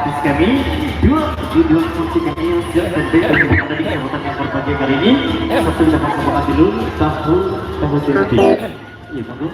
artis kami, dua fungsi kami yang siap dan baik bagi anda di kesempatan yang berbahagia kali ini. Satu dapat membuka dulu tahu sendiri. Iya, monggo.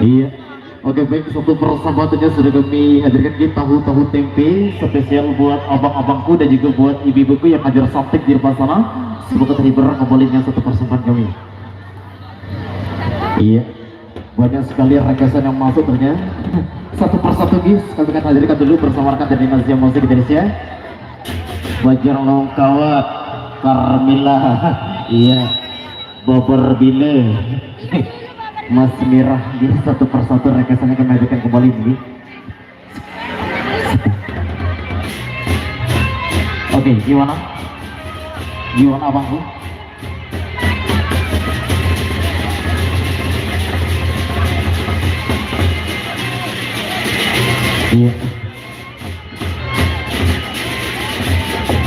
Iya, oke baik, satu persahabatannya sudah kami hadirkan di tahu-tahu tempe spesial buat abang-abangku dan juga buat ibu-ibuku yang ngajar sampai di depan sana. Semoga terhibur kembali dengan satu persembahan kami. Iya, banyak sekali rekasan yang masuk ternyata. Satu persatu guys, kami akan hadirkan dulu bersama rekan dari Nazia Musik Indonesia. Wajar Longkawat, Carmila, iya, Bobor Bile. Mas Mirah di satu persatu rekasannya kami hadirkan kembali ini. Oke, gimana? Gimana abangku? Iya.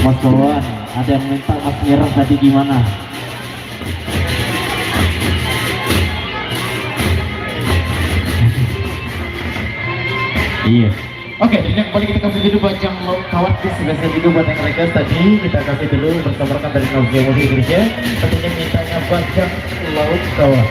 Mas Wawan, ada yang minta Mas Mirah tadi gimana? Iya. Oke, ini kembali kita kasih dulu buat yang kawan spesial juga buat yang request tadi kita kasih dulu bersama rekan dari Nazia Musik Indonesia. Tentunya mintanya bajang laut kawat.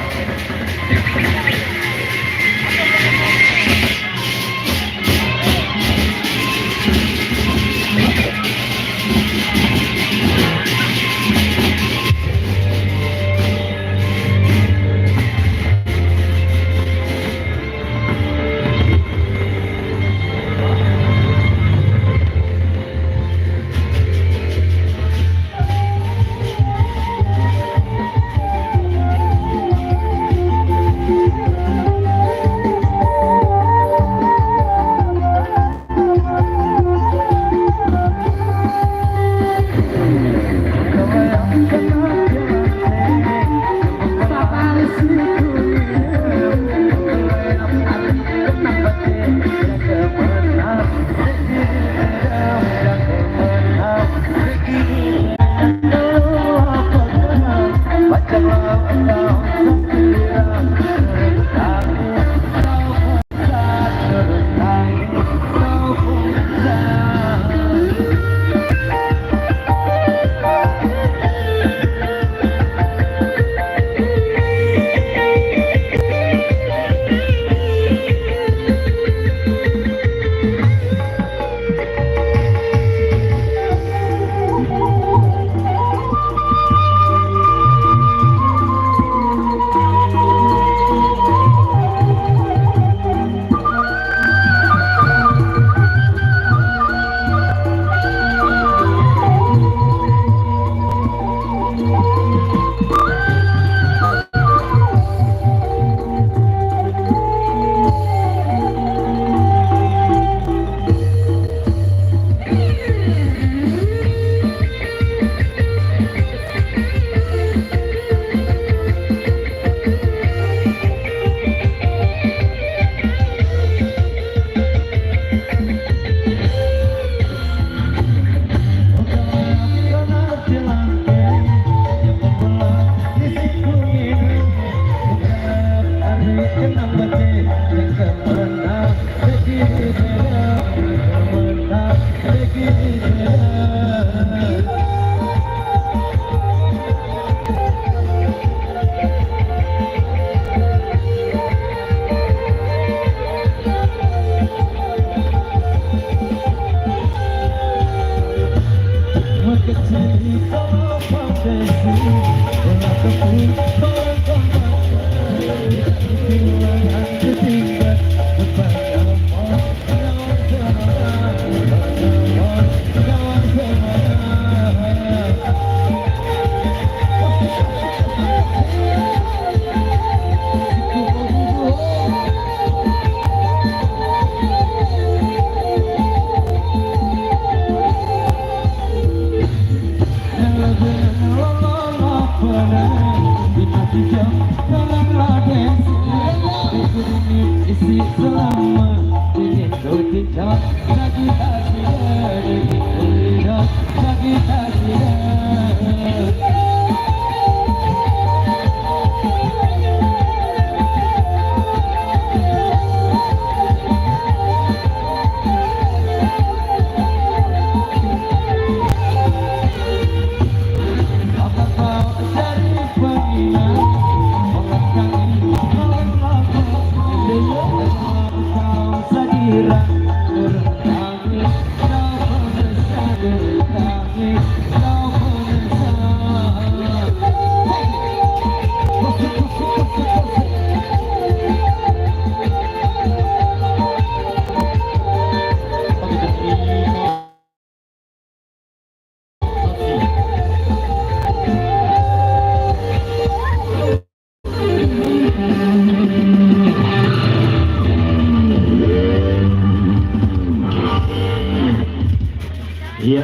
Iya,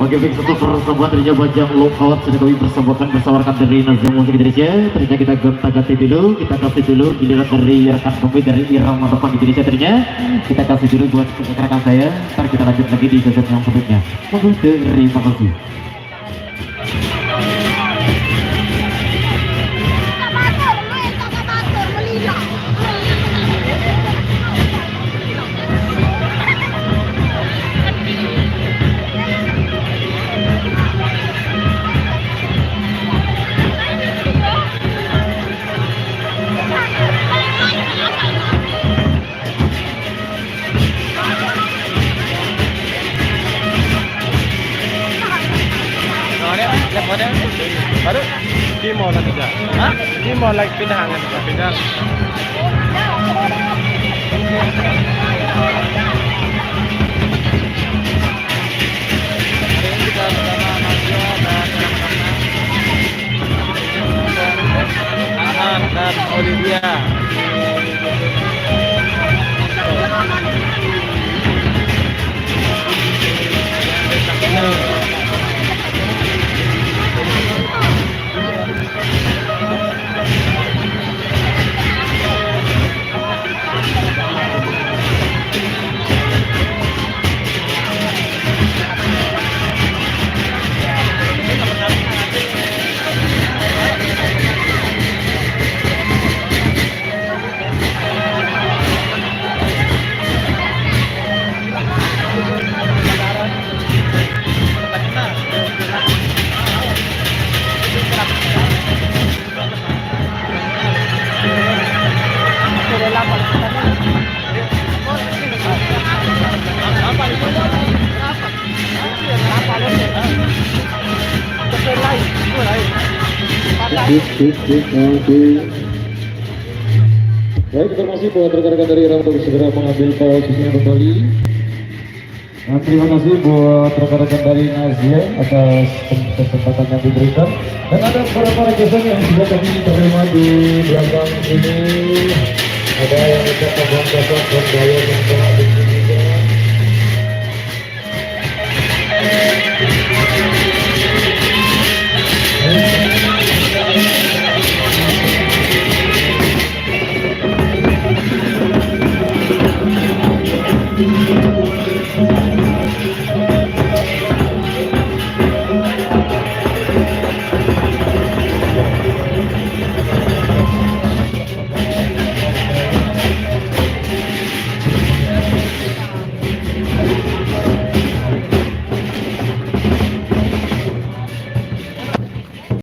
oke baik, satu persembahan dari Bajang Lokawat sudah kami persembahkan bersama dari Nazia Musik Indonesia. Ternyata kita ganti dulu, kita kasih dulu giliran dari rekan kami dari Irama Depan Indonesia. Ternyata kita kasih dulu buat rekan saya. Ntar kita lanjut lagi di sesi yang berikutnya. Terima kasih. Baru di mall lagi enggak? Hah? Di mall lagi pindahan enggak? Pindah. Kita bersama Nazia dan Ahan dan Olivia. Baik, informasi buat rekan-rekan dari Irama untuk segera mengambil posisinya kembali. Dan terima kasih buat rekan-rekan dari Nazia atas kesempatan yang diberikan. Dan ada beberapa requestan yang sudah kami terima di belakang sini. Ada yang minta tambahan besok dan bayar yang